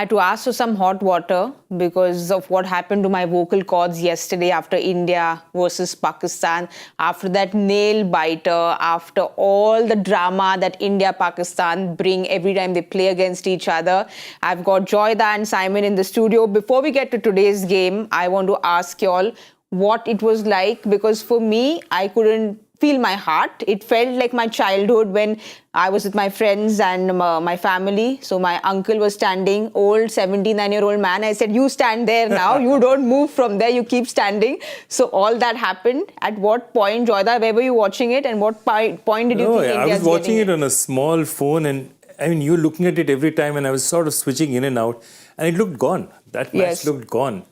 had to ask for some hot water because of what happened to my vocal cords yesterday after India versus Pakistan. After that nail biter, after all the drama that India-Pakistan bring every time they play against each other. I've got Joyda and Simon in the studio. Before we get to today's game, I want to ask y'all what it was like, because for me, I couldn't feel my heart. It felt like my childhood when I was with my friends and my family. So my uncle was standing, old 79-year-old man. I said, you stand there now. You don't move from there. You keep standing. So all that happened. At what point, Joyda, where were you watching it? And what point did you think India's I was watching it on a small phone, and I mean, you were looking at it every time, and I was sort of switching in and out, and it looked gone. That match looked gone.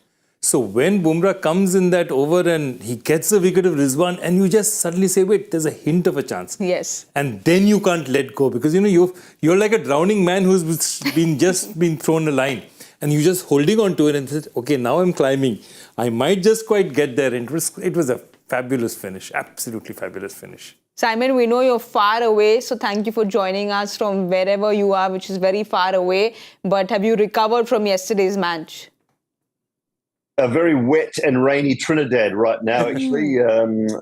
So when Bumrah comes in that over and he gets a wicket of Rizwan, and you just suddenly say, wait, there's a hint of a chance. Yes. And then you can't let go, because you're like a drowning man who's just been thrown a line, and you're just holding on to it and said, okay, now I'm climbing. I might just quite get there. And it was a fabulous finish, absolutely fabulous finish. Simon, we know you're far away, so thank you for joining us from wherever you are, which is very far away. But have you recovered from yesterday's match? A very wet and rainy Trinidad right now, actually,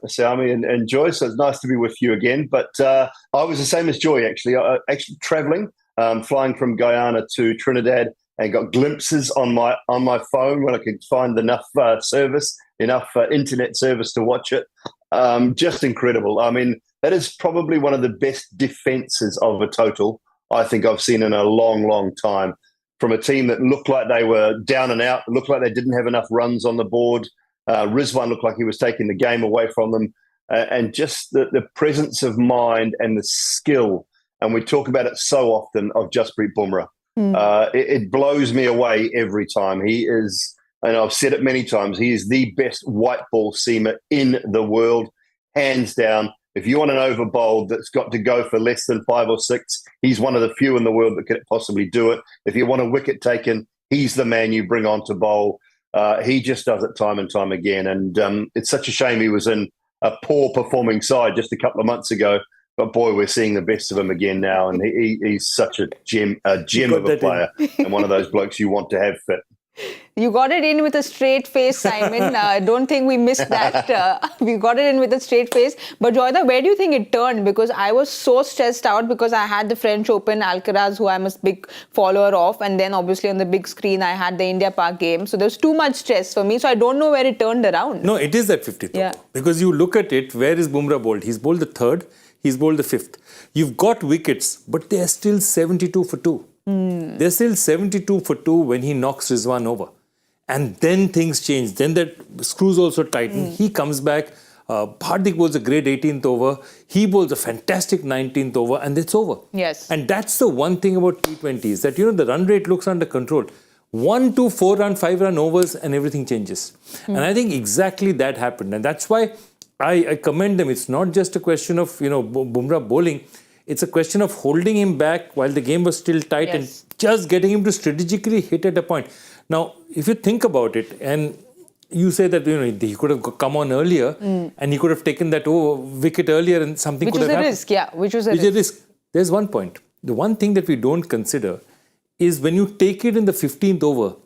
Saiyami and Joy. So it's nice to be with you again. But I was the same as Joy, actually. Actually traveling, flying from Guyana to Trinidad, and got glimpses on my phone when I could find enough enough internet service to watch it. Just incredible. I mean, that is probably one of the best defenses of a total I think I've seen in a long, long time. From a team that looked like they were down and out, looked like they didn't have enough runs on the board. Rizwan looked like he was taking the game away from them. And just the presence of mind and the skill, and we talk about it so often, of Jasprit Bumrah. It blows me away every time. He is, and I've said it many times, he is the best white ball seamer in the world, hands down. If you want an over bowl that's got to go for less than 5 or 6, he's one of the few in the world that could possibly do it. If you want a wicket taken, he's the man you bring on to bowl. He just does it time and time again. And it's such a shame he was in a poor performing side just a couple of months ago. But boy, we're seeing the best of him again now. And he's such a gem of a player and one of those blokes you want to have fit. You got it in with a straight face, Simon. I don't think we missed that. We got it in with a straight face. But Joyda, where do you think it turned? Because I was so stressed out because I had the French Open, Alcaraz, who I'm a big follower of. And then obviously on the big screen, I had the India-Pak game. So there's too much stress for me. So I don't know where it turned around. No, it is that 50th over. Because you look at it, where is Bumrah bowled? He's bowled the 3rd, he's bowled the 5th. You've got wickets, but they're still 72 for 2. They're still 72 for 2 when he knocks Rizwan over. And then things change. Then that screws also tighten. He comes back. Hardik bowls a great 18th over. He bowls a fantastic 19th over, and it's over. Yes. And that's the one thing about T20s, that, the run rate looks under control. 1 to 4 run, 5 run overs, and everything changes. And I think exactly that happened. And that's why I commend them. It's not just a question of, Bumrah bowling. It's a question of holding him back while the game was still tight and just getting him to strategically hit at a point. Now, if you think about it, and you say that he could have come on earlier and he could have taken that wicket earlier and something could have happened. Which was a risk. There's one point. The one thing that we don't consider is when you take it in the 15th over,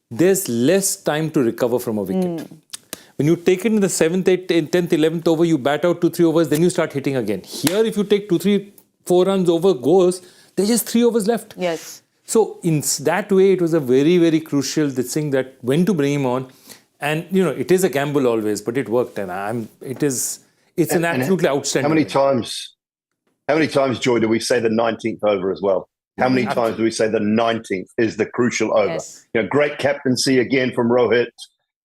there's less time to recover from a wicket. When you take it in the 7th, 8th, 10th, 11th over, you bat out 2-3 overs, then you start hitting again. Here, if you take 2, 3, 4 runs over goes, there's just 3 overs left. Yes. So in that way, it was a very, very crucial thing that when to bring him on. And, it is a gamble always, but it worked. And it's an absolutely outstanding. How many times, Joy, do we say the 19th over as well? How many times do we say the 19th is the crucial over? Yes. Great captaincy again from Rohit.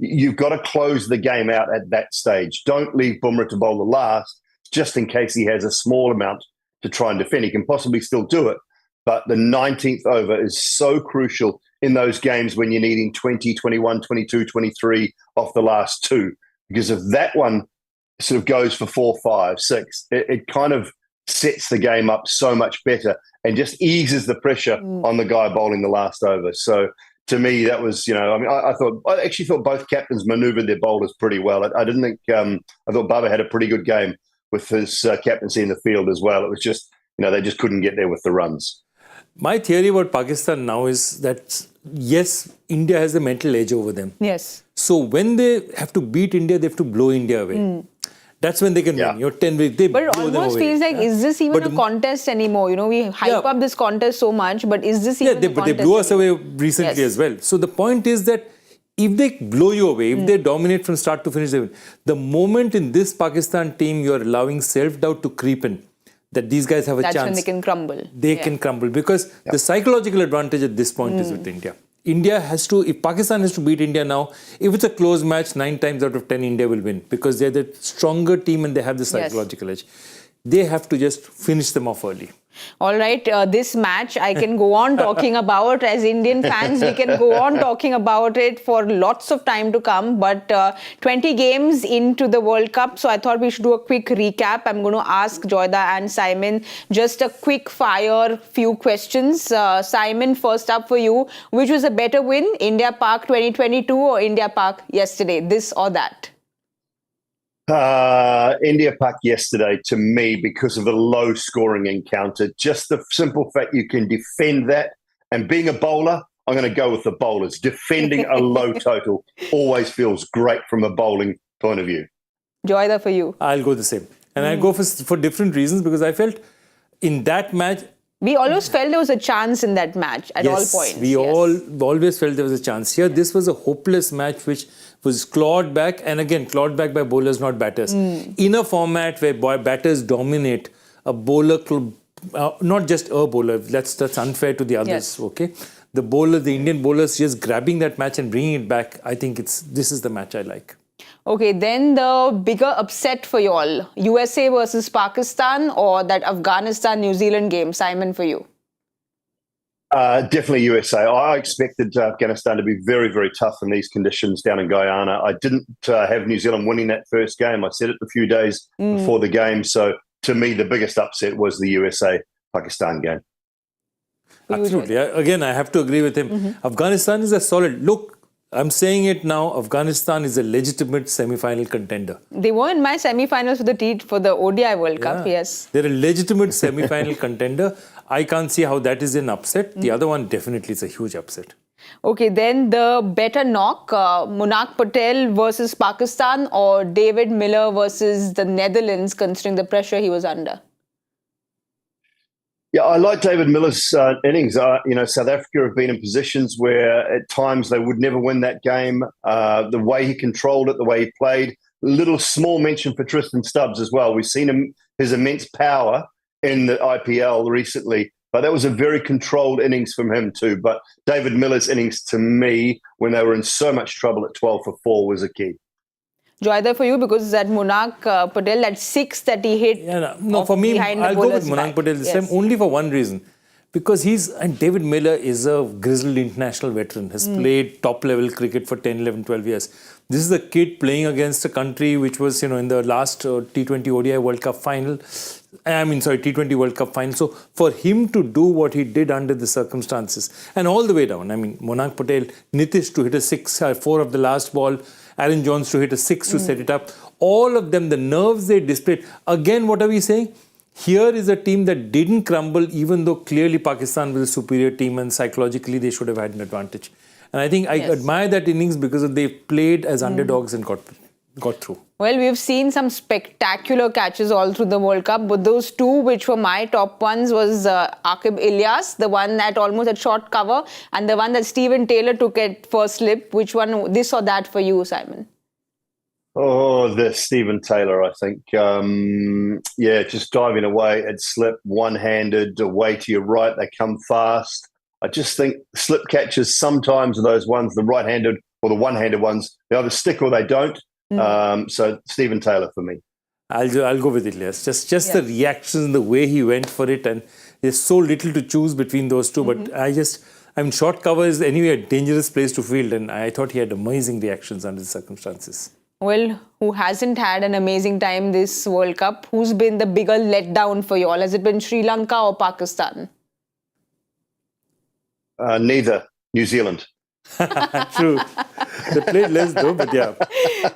You've got to close the game out at that stage. Don't leave Bumrah to bowl the last, just in case he has a small amount to try and defend. He can possibly still do it. But the 19th over is so crucial in those games when you're needing 20, 21, 22, 23 off the last 2. Because if that one sort of goes for 4, 5, 6, it kind of sets the game up so much better and just eases the pressure on the guy bowling the last over. So to me, that was, I actually thought both captains manoeuvred their bowlers pretty well. I didn't think, I thought Baba had a pretty good game with his captaincy in the field as well. It was just, they just couldn't get there with the runs. My theory about Pakistan now is that, yes, India has the mental edge over them. Yes. So when they have to beat India, they have to blow India away. That's when they can win. 10 weeks, they But it blow them almost away. feels like, is this even a contest anymore? We hype up this contest so much, but is this even a contest? But they blew us away recently as well. So the point is that if they blow you away, if they dominate from start to finish, the moment in this Pakistan team you are allowing self-doubt to creep in, that these guys have a chance. That's when they can crumble. They can crumble because the psychological advantage at this point is with India. India has to, if Pakistan has to beat India now, if it's a close match, 9 times out of 10 India will win because they're the stronger team and they have the psychological edge. They have to just finish them off early. All right, this match I can go on talking about. As Indian fans, we can go on talking about it for lots of time to come. But 20 games into the World Cup, so I thought we should do a quick recap. I'm going to ask Joyda and Simon just a quick fire few questions. Simon, first up for you. Which was a better win, India-Pak 2022 or India-Pak yesterday, this or that? India-Pak yesterday to me because of the low scoring encounter. Just the simple fact you can defend that. And being a bowler, I'm going to go with the bowlers. Defending a low total always feels great from a bowling point of view. Joyda, for you? I'll go the same. And I go for different reasons because I felt in that match, we always felt there was a chance in that match at all points. We always felt there was a chance. Here, this was a hopeless match which was clawed back, and again, clawed back by bowlers, not batters. In a format where batters dominate, a bowler, not just a bowler, that's unfair to the others, okay? The Indian bowlers just grabbing that match and bringing it back, I think this is the match I like. Okay, then the bigger upset for you all, USA versus Pakistan or that Afghanistan-New Zealand game? Simon, for you? Definitely USA. I expected Afghanistan to be very, very tough in these conditions down in Guyana. I didn't have New Zealand winning that first game. I said it a few days before the game. So to me, the biggest upset was the USA-Pakistan game. Absolutely. Again, I have to agree with him. Afghanistan is a solid... Look, I'm saying it now, Afghanistan is a legitimate semi-final contender. They were in my semi-finals for the ODI World Cup, yes. They're a legitimate semi-final contender. I can't see how that is an upset. The other one definitely is a huge upset. Okay, then the better knock, Munaf Patel versus Pakistan or David Miller versus the Netherlands, considering the pressure he was under? Yeah, I like David Miller's innings. South Africa have been in positions where at times they would never win that game. The way he controlled it, the way he played. Little small mention for Tristan Stubbs as well. We've seen his immense power in the IPL recently, but that was a very controlled innings from him too. But David Miller's innings, to me, when they were in so much trouble at 12 for 4, was a key. Joyda, for you, because that Munaf Patel, that 6 that he hit. For me, I'll go with Munaf Patel this time only for one reason. Because David Miller is a grizzled international veteran, has played top-level cricket for 10, 11, 12 years. This is a kid playing against a country which was, in the last T20 ODI World Cup final. T20 World Cup final. So for him to do what he did under the circumstances, and all the way down, Munaf Patel, Nitish to hit a 6, 4 of the last ball, Aaron Jones to hit a 6 to set it up. All of them, the nerves they displayed. Again, what are we saying? Here is a team that didn't crumble, even though clearly Pakistan was a superior team and psychologically they should have had an advantage. And I think I admire that innings because they played as underdogs and got through. Well, we've seen some spectacular catches all through the World Cup, but those two which were my top ones was Aqib Ilyas, the one that almost had short cover, and the one that Stephen Taylor took at first slip. Which one, this or that for you, Simon? Oh, the Stephen Taylor, I think. Just diving away at slip, one-handed, away to your right, they come fast. I just think slip catches sometimes are those ones, the right-handed or the one-handed ones, they either stick or they don't. So Stephen Taylor for me. I'll go with Ilyas. Just the reactions, the way he went for it, and there's so little to choose between those two. But short cover is anyway a dangerous place to field, and I thought he had amazing reactions under the circumstances. Well, who hasn't had an amazing time this World Cup? Who's been the bigger letdown for you all? Has it been Sri Lanka or Pakistan? Neither. New Zealand. True. They played less though, but yeah.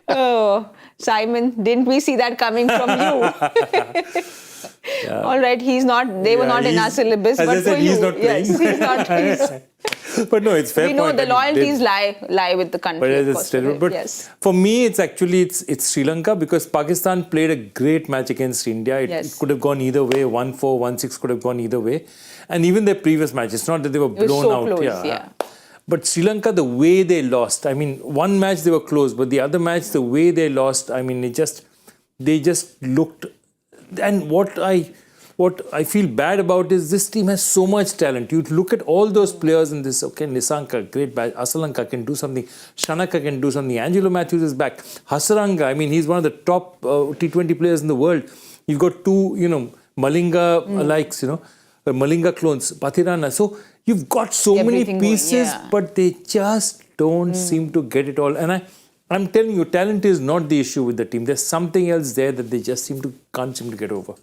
Oh, Simon, didn't we see that coming from you? All right, he's not. They were not in our syllabus, as but I said, for you, he's not playing. yes, he's not. But no, it's fair We know point. the loyalties lie with the country. But, of it's course, terrible. But yes. for me, it's actually it's Sri Lanka, because Pakistan played a great match against India. It could have gone either way. 1-4, 1-6 could have gone either way. And even their previous match, it's not that they were blown so out. close, yeah. But Sri Lanka, the way they lost, I mean, one match they were close, but the other match, the way they lost, I mean, they just looked. And what I feel bad about is this team has so much talent. You look at all those players in this, okay, Nisanka, great batch, Asalanka can do something, Shanaka can do something, Angelo Matthews is back, Hasaranga, I mean, he's one of the top T20 players in the world. You've got two, Malinga likes, Malinga clones, Pathirana. So you've got so many pieces, but they just don't seem to get it all. And I'm telling you, talent is not the issue with the team. There's something else there that they just can't seem to get over.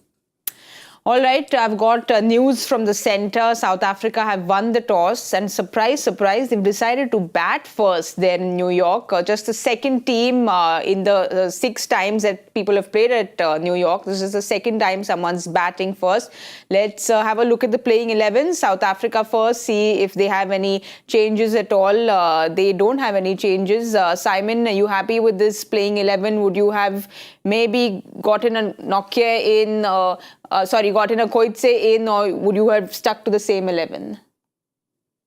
All right, I've got news from the centre. South Africa have won the toss and surprise, surprise, they've decided to bat first there in New York. Just the second team in the 6 times that people have played at New York. This is the second time someone's batting first. Let's have a look at the playing 11. South Africa first, see if they have any changes at all. They don't have any changes. Simon, are you happy with this playing 11? Would you have maybe gotten a Nortje in, gotten a Koitse in, or would you have stuck to the same 11?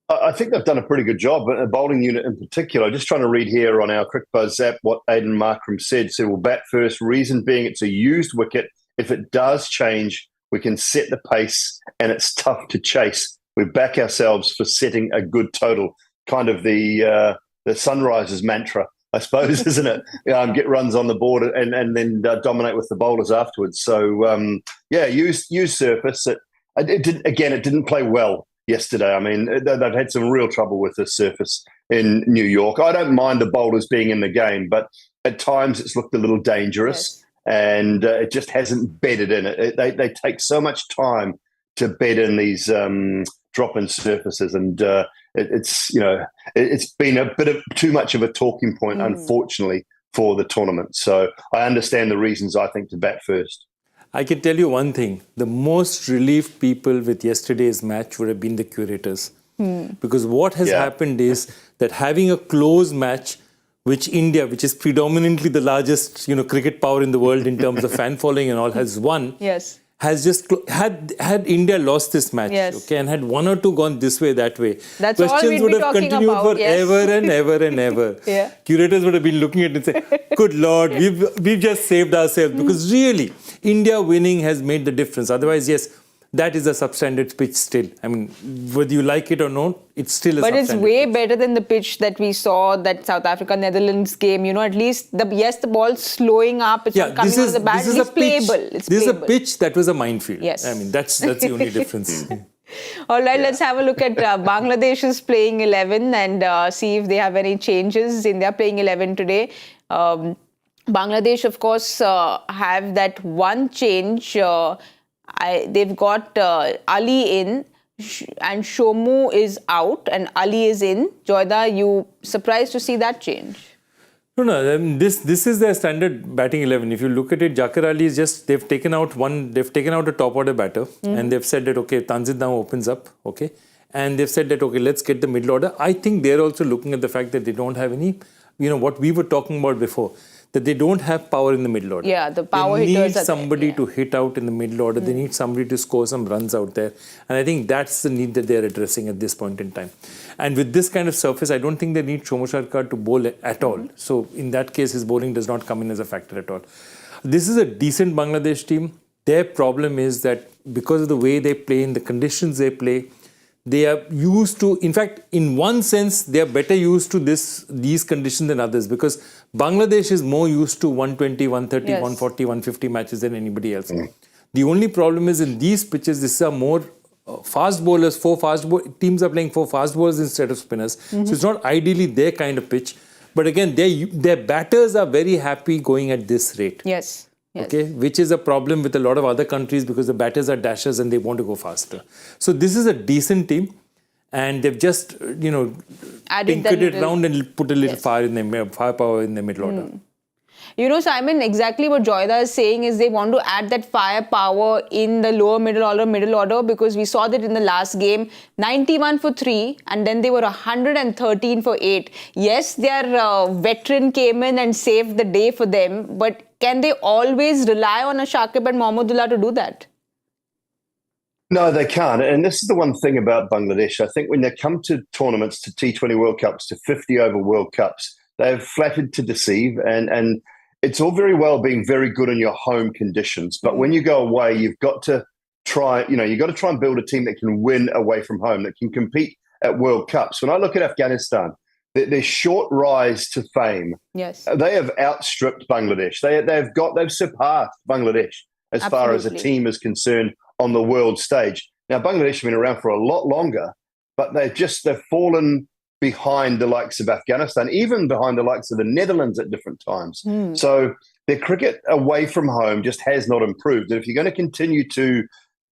I think they've done a pretty good job, a bowling unit in particular. Just trying to read here on our Cricbuzz app what Aiden Markram said. So we'll bat first, reason being it's a used wicket. If it does change, we can set the pace and it's tough to chase. We back ourselves for setting a good total. Kind of the Sunrisers mantra, I suppose, isn't it? Get runs on the board and then dominate with the bowlers afterwards. So, use surface. It didn't play well yesterday. I mean, they've had some real trouble with this surface in New York. I don't mind the bowlers being in the game, but at times it's looked a little dangerous and it just hasn't bedded in it. They take so much time to bed in these drop-in surfaces, and it's been a bit of too much of a talking point, unfortunately, for the tournament. So I understand the reasons, I think, to bat first. I can tell you one thing. The most relieved people with yesterday's match would have been the curators. Because what has happened is that having a close match, which India, which is predominantly the largest cricket power in the world in terms of fan following and all, has won. Yes. Has just had India lost this match, and had 1 or 2 gone this way, that way, that's questions would have continued forever and ever and ever. Curators would have been looking at it and say, "Good Lord, we've just saved ourselves," because really, India winning has made the difference. Otherwise, yes, that is a substandard pitch still. I mean, whether you like it or not, it's still a substandard pitch. But it's way better than the pitch that we saw, that South Africa-Netherlands game. At least, the ball's slowing up. It's not coming on the bat. It's playable. This is a pitch that was a minefield. Yes. I mean, that's the only difference. All right, let's have a look at Bangladesh's playing 11 and see if they have any changes in their playing 11 today. Bangladesh, of course, have that one change. They've got Ali in and Shomu is out and Ali is in. Joyda, you surprised to see that change? No. This is their standard batting 11. If you look at it, Jakar Ali is just, they've taken out a top order batter and they've said that, okay, Tanzid now opens up, okay. And they've said that, okay, let's get the middle order. I think they're also looking at the fact that they don't have any, what we were talking about before, that they don't have power in the middle order. Yeah, the power hitters. They need somebody to hit out in the middle order. They need somebody to score some runs out there. And I think that's the need that they're addressing at this point in time. And with this kind of surface, I don't think they need Shomu Sharkar to bowl at all. So in that case, his bowling does not come in as a factor at all. This is a decent Bangladesh team. Their problem is that because of the way they play, in the conditions they play, they are used to, in fact, in one sense, they are better used to these conditions than others, because Bangladesh is more used to 120, 130, 140, 150 matches than anybody else. The only problem is in these pitches, these are more fast bowlers, teams are playing 4 fast bowlers instead of spinners. So it's not ideally their kind of pitch. But again, their batters are very happy going at this rate. Yes. Okay, which is a problem with a lot of other countries because the batters are dashers and they want to go faster. So this is a decent team, and they've just tinkered it around and put a little firepower in the middle order. Simon, exactly what Joyda is saying is they want to add that firepower in the lower middle order, because we saw that in the last game, 91 for 3, and then they were 113 for 8. Yes, their veteran came in and saved the day for them, but can they always rely on a Shakib and Mahmudullah to do that? No, they can't. And this is the one thing about Bangladesh. I think when they come to tournaments, to T20 World Cups, to 50-over World Cups, they've flattered to deceive. And it's all very well being very good in your home conditions. But when you go away, you've got to try, you've got to try and build a team that can win away from home, that can compete at World Cups. When I look at Afghanistan, their short rise to fame, yes, they have outstripped Bangladesh. They've surpassed Bangladesh as far as a team is concerned on the world stage. Now, Bangladesh have been around for a lot longer, but they've fallen behind the likes of Afghanistan, even behind the likes of the Netherlands at different times. So their cricket away from home just has not improved. And if you're going to continue to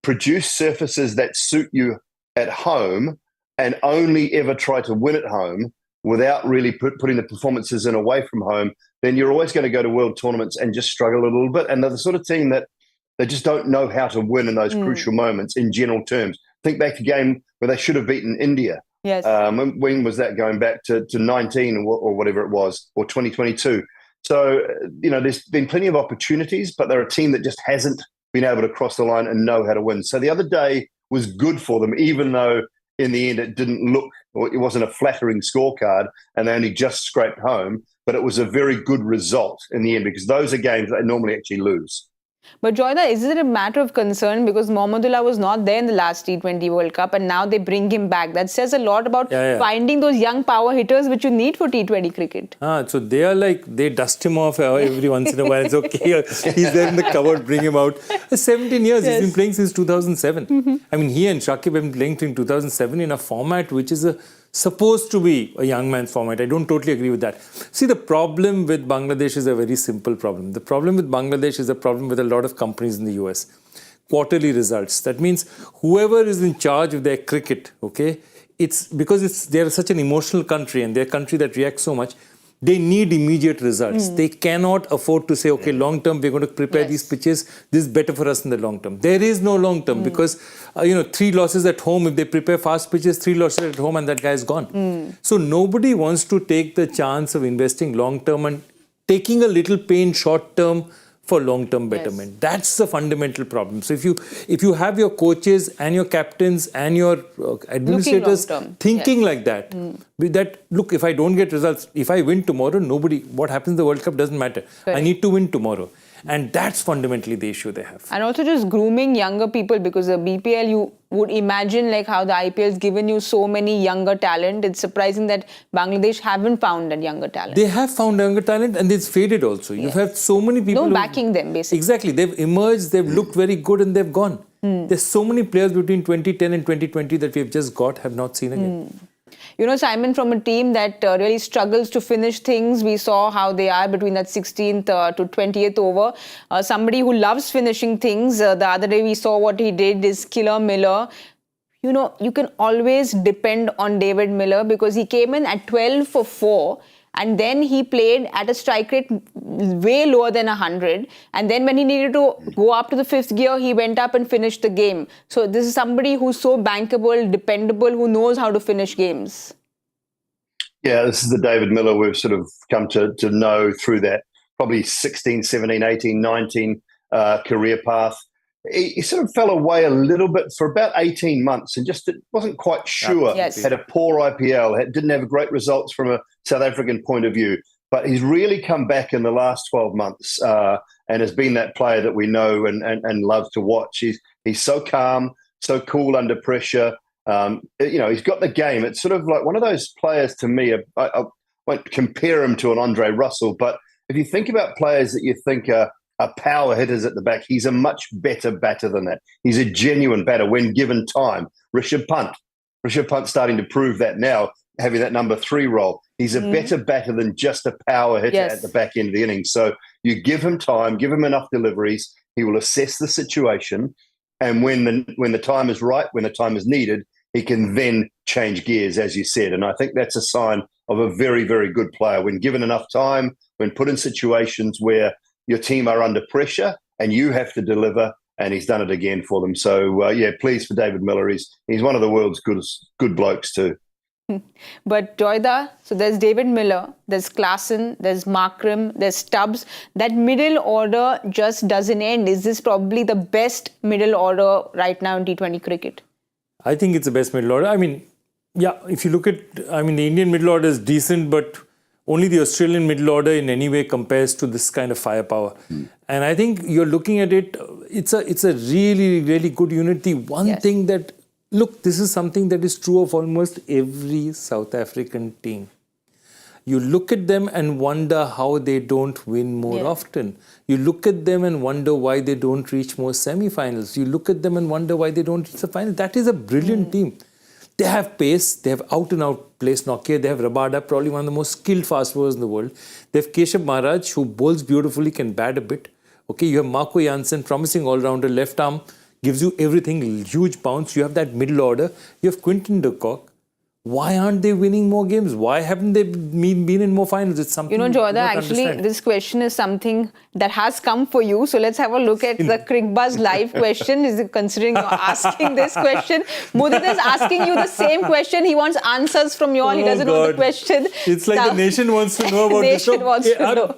produce surfaces that suit you at home and only ever try to win at home without really putting the performances in away from home, then you're always going to go to world tournaments and just struggle a little bit. And they're the sort of team that they just don't know how to win in those crucial moments in general terms. Think back to a game where they should have beaten India. Yes. When was that? Going back to 19 or whatever it was, or 2022. So, there's been plenty of opportunities, but they're a team that just hasn't been able to cross the line and know how to win. So the other day was good for them, even though in the end it didn't look, or it wasn't a flattering scorecard and they only just scraped home, but it was a very good result in the end, because those are games that they normally actually lose. But Joyda, is it a matter of concern because Mahmudullah was not there in the last T20 World Cup and now they bring him back? That says a lot about finding those young power hitters which you need for T20 cricket. So they are like, they dust him off every once in a while. It's okay, he's there in the cupboard, bring him out. 17 years, he's been playing since 2007. I mean, he and Shakib have been playing in 2007 in a format which is supposed to be a young man's format. I don't totally agree with that. See, the problem with Bangladesh is a very simple problem. The problem with Bangladesh is a problem with a lot of companies in the US. Quarterly results. That means whoever is in charge of their cricket, it's because they're such an emotional country and they're a country that reacts so much. They need immediate results. They cannot afford to say, okay, long term, we're going to prepare these pitches. This is better for us in the long term. There is no long term because, 3 losses at home. If they prepare fast pitches, 3 losses at home and that guy is gone. So nobody wants to take the chance of investing long term and taking a little pain short term for long-term betterment. That's the fundamental problem. So if you have your coaches and your captains and your administrators thinking like that, look, if I don't get results, if I win tomorrow, what happens in the World Cup doesn't matter. I need to win tomorrow. And that's fundamentally the issue they have. And also just grooming younger people, because the BPL, you would imagine like how the IPL has given you so many younger talent. It's surprising that Bangladesh haven't found that younger talent. They have found younger talent and it's faded also. You've had so many people backing them, basically. Exactly. They've emerged, they've looked very good and they've gone. There's so many players between 2010 and 2020 that we've just have not seen again. Simon, from a team that really struggles to finish things, we saw how they are between that 16th to 20th over. Somebody who loves finishing things, the other day we saw what he did is Killer Miller. You can always depend on David Miller because he came in at 12 for 4 and then he played at a strike rate way lower than 100. And then when he needed to go up to the 5th gear, he went up and finished the game. So this is somebody who's so bankable, dependable, who knows how to finish games. Yeah, this is the David Miller we've sort of come to know through that probably 16, 17, 18, 19 career path. He sort of fell away a little bit for about 18 months and just wasn't quite sure. Had a poor IPL, didn't have great results from a South African point of view. But he's really come back in the last 12 months and has been that player that we know and love to watch. He's so calm, so cool under pressure. He's got the game. It's sort of like one of those players to me. I won't compare him to an Andre Russell, but if you think about players that you think are power hitters at the back, he's a much better batter than that. He's a genuine batter when given time. Rishabh Pant's starting to prove that now, having that number 3 role. He's a better batter than just a power hitter at the back end of the innings. So you give him time, give him enough deliveries, he will assess the situation, and when the time is right, when the time is needed, he can then change gears, as you said. And I think that's a sign of a very, very good player. When given enough time, when put in situations where your team are under pressure and you have to deliver, and he's done it again for them. So, pleased for David Miller. He's one of the world's good blokes too. But Joyda, so there's David Miller, there's Klaassen, there's Markram, there's Stubbs. That middle order just doesn't end. Is this probably the best middle order right now in T20 cricket? I think it's the best middle order. I mean, yeah, if you look at, the Indian middle order is decent, but only the Australian middle order in any way compares to this kind of firepower. And I think you're looking at it, it's a really, really good unit. The one thing that, look, this is something that is true of almost every South African team. You look at them and wonder how they don't win more often. You look at them and wonder why they don't reach more semi-finals. You look at them and wonder why they don't reach the final. That is a brilliant team. They have pace. They have out-and-out place Nortje. They have Rabada, probably one of the most skilled fast bowlers in the world. They have Keshav Maharaj, who bowls beautifully, can bat a bit. Okay, you have Marco Jansen, promising all-rounder, left arm, gives you everything, huge bounce. You have that middle order. You have Quinton de Kock. Why aren't they winning more games? Why haven't they been in more finals? It's something Joyda, actually, this question is something that has come for you. So let's have a look at the Cricbuzz live question. Is it considering you're asking this question? Mudit is asking you the same question. He wants answers from you all. He doesn't know the question. It's like the nation wants to know about this. The nation wants to know.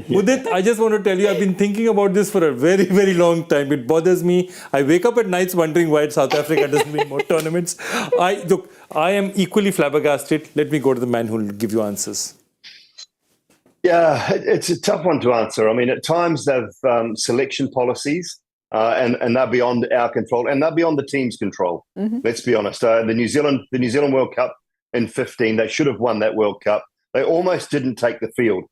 Mudit, I just want to tell you, I've been thinking about this for a very, very long time. It bothers me. I wake up at nights wondering why South Africa doesn't win more tournaments. I am equally flabbergasted. Let me go to the man who will give you answers. Yeah, it's a tough one to answer. I mean, at times they've selection policies and they're beyond our control and they're beyond the team's control. Let's be honest. The New Zealand World Cup in 15, they should have won that World Cup. They almost didn't take the field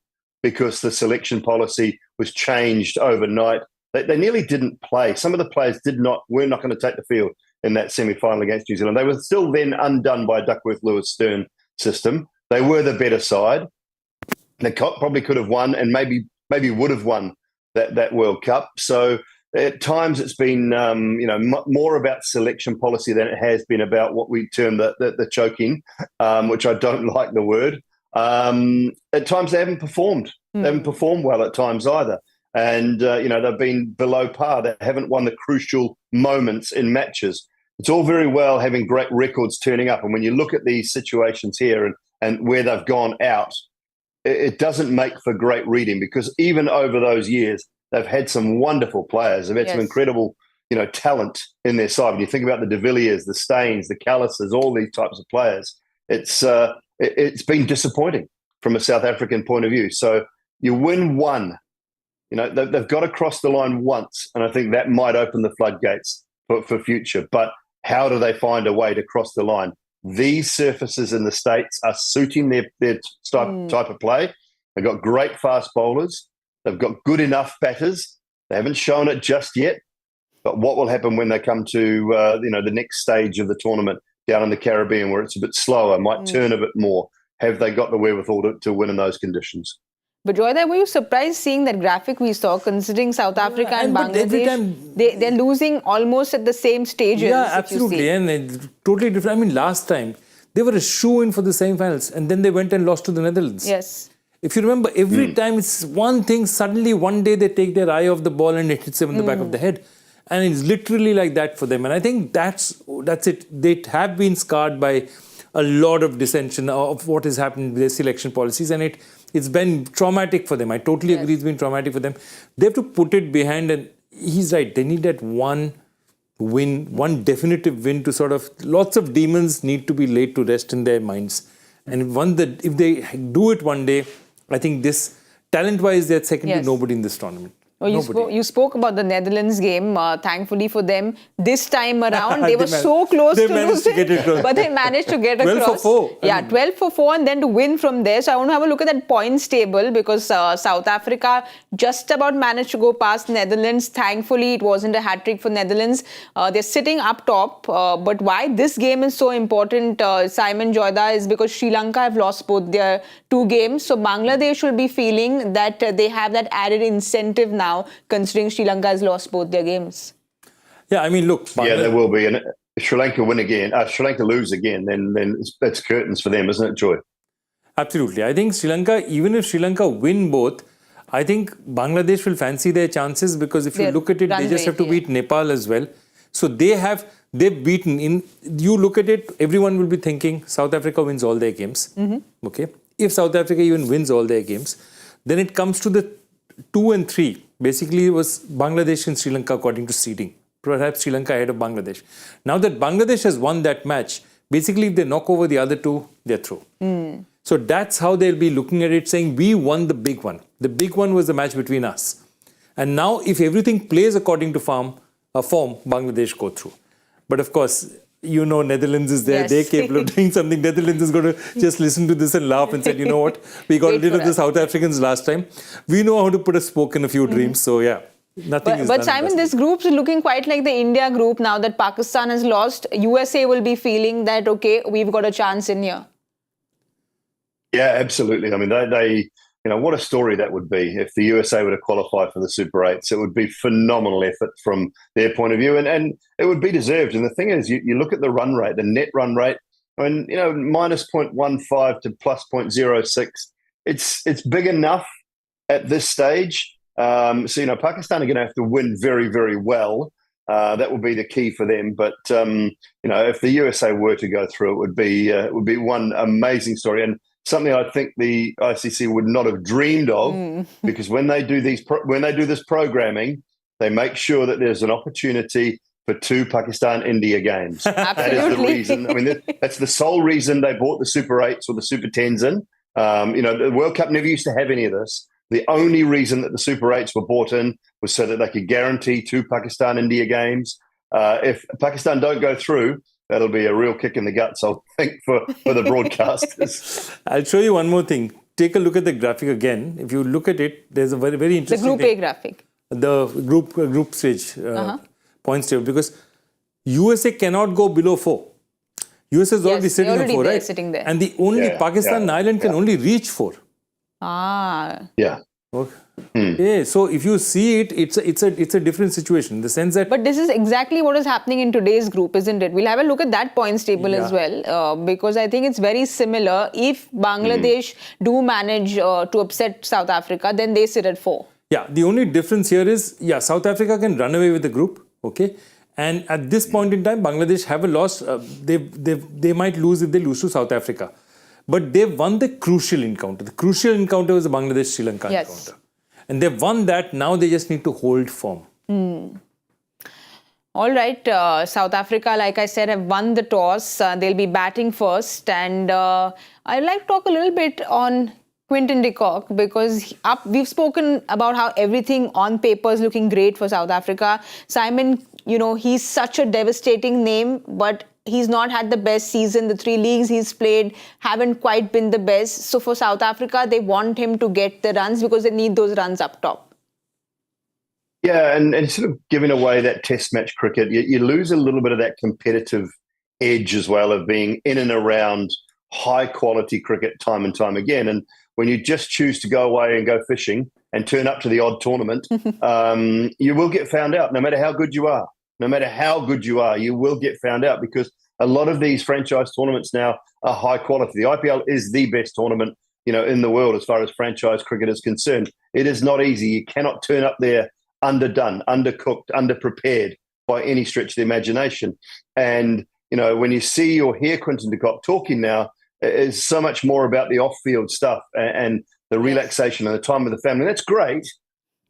because the selection policy was changed overnight. They nearly didn't play. Some of the players were not going to take the field in that semi-final against New Zealand. They were still then undone by Duckworth-Lewis-Stern system. They were the better side. They probably could have won and maybe would have won that World Cup. So at times it's been more about selection policy than it has been about what we term the choking, which I don't like the word. At times they haven't performed. They haven't performed well at times either. And, they've been below par. They haven't won the crucial moments in matches. It's all very well having great records turning up. And when you look at these situations here and where they've gone out, it doesn't make for great reading because even over those years, they've had some wonderful players. They've had some incredible, talent in their side. When you think about the De Villiers, the Steins, the Callises, all these types of players, it's been disappointing from a South African point of view. So you win one, they've got to cross the line once, and I think that might open the floodgates for future. But how do they find a way to cross the line? These surfaces in the States are suiting their type of play. They've got great fast bowlers. They've got good enough batters. They haven't shown it just yet. But what will happen when they come to the next stage of the tournament down in the Caribbean where it's a bit slower, might turn a bit more? Have they got the wherewithal to win in those conditions? But Joyda, were you surprised seeing that graphic we saw, considering South Africa and Bangladesh, they're losing almost at the same stages? Yeah, absolutely. And it's totally different. I mean, last time, they were a shoo-in for the semi-finals and then they went and lost to the Netherlands. Yes. If you remember, every time it's one thing, suddenly one day they take their eye off the ball and it hits them in the back of the head. And it's literally like that for them. And I think that's it. They have been scarred by a lot of dissension of what has happened with their selection policies. And it's been traumatic for them. I totally agree it's been traumatic for them. They have to put it behind, and he's right. They need that one win, one definitive win to sort of, lots of demons need to be laid to rest in their minds. And if they do it one day, I think this, talent-wise, they're second to nobody in this tournament. Well, you spoke about the Netherlands game. Thankfully for them, this time around, they were so close to losing, but they managed to get across. 12 for 4. Yeah, 12 for 4 and then to win from there. So I want to have a look at that points table because South Africa just about managed to go past Netherlands. Thankfully, it wasn't a hat-trick for Netherlands. They're sitting up top. But why this game is so important, Simon Joyda, is because Sri Lanka have lost both their 2 games. So Bangladesh will be feeling that they have that added incentive now, considering Sri Lanka has lost both their games. Yeah, I mean, look. Yeah, there will be. And if Sri Lanka win again, Sri Lanka lose again, then that's curtains for them, isn't it, Joy? Absolutely. I think Sri Lanka, even if Sri Lanka win both, I think Bangladesh will fancy their chances because if you look at it, they just have to beat Nepal as well. So they've beaten you look at it, everyone will be thinking South Africa wins all their games. Okay. If South Africa even wins all their games, then it comes to the 2 and 3. Basically, it was Bangladesh and Sri Lanka according to seeding. Perhaps Sri Lanka ahead of Bangladesh. Now that Bangladesh has won that match, basically if they knock over the other two, they're through. So that's how they'll be looking at it, saying we won the big one. The big one was the match between us. And now if everything plays according to form, Bangladesh go through. But of course, you know Netherlands is there. Yes. They're capable of doing something. Netherlands is going to just listen to this and laugh and say, you know what, we got rid of the South Africans last time. We know how to put a spoke in a few dreams. So yeah, nothing is done. But Simon, this group's looking quite like the India group now that Pakistan has lost. USA will be feeling that, okay, we've got a chance in here. Yeah, absolutely. I mean, they what a story that would be if the USA were to qualify for the Super 8s. It would be phenomenal effort from their point of view, and it would be deserved. And the thing is, you look at the run rate, the net run rate, I mean, minus 0.15 to plus 0.06. It's big enough at this stage. So, Pakistan are going to have to win very, very well. That will be the key for them. But, if the USA were to go through, it would be one amazing story. And something I think the ICC would not have dreamed of, because when they do this programming, they make sure that there's an opportunity for 2 Pakistan-India games. That is the reason. I mean, that's the sole reason they bought the Super 8s or the Super 10s in. The World Cup never used to have any of this. The only reason that the Super 8s were bought in was so that they could guarantee 2 Pakistan-India games. If Pakistan don't go through, that'll be a real kick in the guts, I think, for the broadcasters. I'll show you one more thing. Take a look at the graphic again. If you look at it, there's a very, very interesting The Group A graphic. The group stage points table, because USA cannot go below 4. USA is already sitting at 4, right? Sitting there. And the only Pakistan and Ireland can only reach 4. Yeah. Okay. Yeah, so if you see it, it's a different situation in the sense that. But this is exactly what is happening in today's group, isn't it? We'll have a look at that points table as well, because I think it's very similar. If Bangladesh do manage to upset South Africa, then they sit at 4. Yeah, the only difference here is, South Africa can run away with the group, okay? And at this point in time, Bangladesh have a loss. They might lose if they lose to South Africa. But they've won the crucial encounter. The crucial encounter was the Bangladesh-Sri Lanka encounter. And they've won that. Now they just need to hold firm. All right. South Africa, like I said, have won the toss. They'll be batting first. And I'd like to talk a little bit on Quinton de Kock, because we've spoken about how everything on paper is looking great for South Africa. Simon, he's such a devastating name, but he's not had the best season. The 3 leagues he's played haven't quite been the best. So for South Africa, they want him to get the runs because they need those runs up top. Yeah, and sort of giving away that test match cricket, you lose a little bit of that competitive edge as well of being in and around high quality cricket time and time again. And when you just choose to go away and go fishing and turn up to the odd tournament, you will get found out no matter how good you are. No matter how good you are, you will get found out, because a lot of these franchise tournaments now are high quality. The IPL is the best tournament, in the world as far as franchise cricket is concerned. It is not easy. You cannot turn up there underdone, undercooked, underprepared by any stretch of the imagination. And, when you see or hear Quinton de Kock talking now, it's so much more about the off-field stuff and the relaxation and the time with the family. That's great,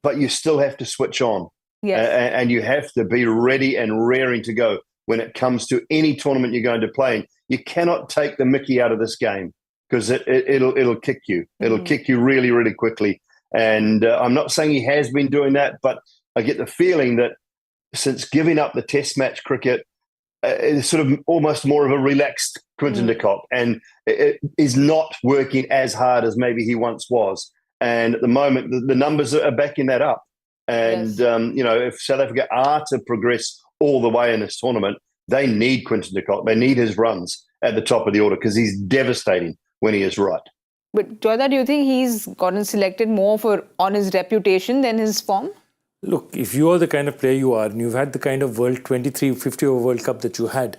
but you still have to switch on. Yes. And you have to be ready and raring to go when it comes to any tournament you're going to play in. You cannot take the mickey out of this game, because it'll kick you. It'll kick you really, really quickly. And I'm not saying he has been doing that, but I get the feeling that since giving up the test match cricket, it's sort of almost more of a relaxed Quinton de Kock, and it is not working as hard as maybe he once was. And at the moment, the numbers are backing that up. And, if South Africa are to progress all the way in this tournament, they need Quinton de Kock. They need his runs at the top of the order, because he's devastating when he is right. But Joyda, do you think he's gotten selected more on his reputation than his form? Look, if you are the kind of player you are, and you've had the kind of 23 50 over World Cup that you had,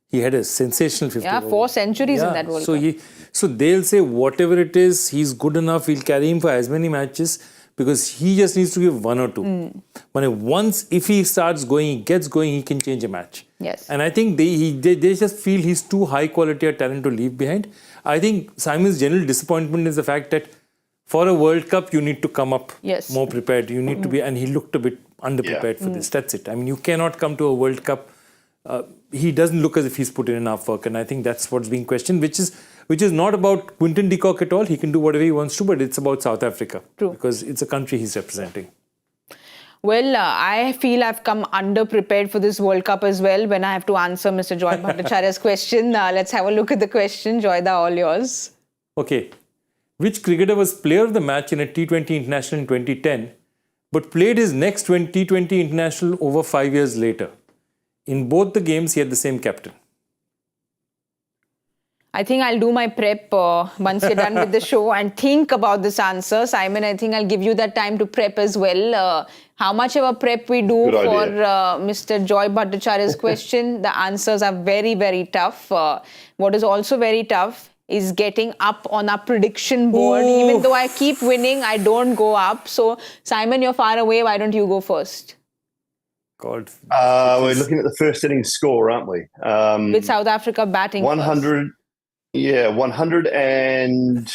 He had a sensational 50 Yeah, over. 4 centuries in that World so Cup. So they'll say whatever it is, he's good enough. We'll carry him for as many matches because he just needs to give 1 or 2. But if he starts going, he gets going, he can change a match. Yes. And I think they just feel he's too high quality a talent to leave behind. I think Simon's general disappointment is the fact that for a World Cup, you need to come up more prepared. You need to be, and he looked a bit underprepared for this. That's it. I mean, you cannot come to a World Cup. He doesn't look as if he's put in enough work, and I think that's what's being questioned, which is not about Quinton de Kock at all. He can do whatever he wants to, but it's about South Africa. True. Because it's a country he's representing. Well, I feel I've come under-prepared for this World Cup as well when I have to answer Mr. Joy Bhattacharya's question. Let's have a look at the question. Joyda, all yours. Okay. Which cricketer was player of the match in a T20 international in 2010, but played his next T20 international over 5 years later? In both the games, he had the same captain. I think I'll do my prep once you're done with the show and think about this answer. Simon, I think I'll give you that time to prep as well. How much of a prep we do for Mr. Joy Bhattacharya's question, the answers are very, very tough. What is also very tough is getting up on our prediction board. Ooh. Even though I keep winning, I don't go up. So, Simon, you're far away. Why don't you go first? God. We're looking at the first innings score, aren't we? With South Africa batting 100. First. Yeah, 139.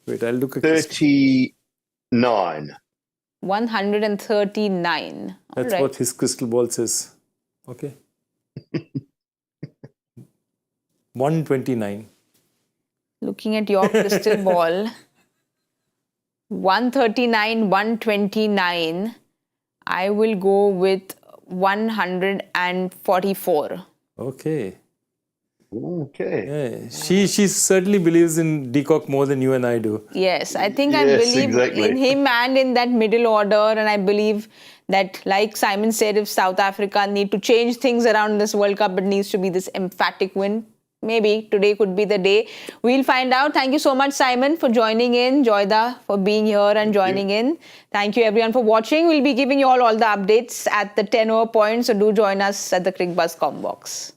Wait, I'll look at 139. That's what his crystal ball says. Okay. 129. Looking at your crystal ball. 139, 129. I will go with 144. Okay. Okay. Yeah. She certainly believes in de Kock more than you and I do. Yes, I think I believe in him and in that middle order, and I believe that, like Simon said, if South Africa need to change things around this World Cup, it needs to be this emphatic win. Maybe today could be the day. We'll find out. Thank you so much, Simon, for joining in. Joyda, for being here and joining in. Thank you, everyone, for watching. We'll be giving you all the updates at the 10 over point. So do join us at the Cricbuzz Combox.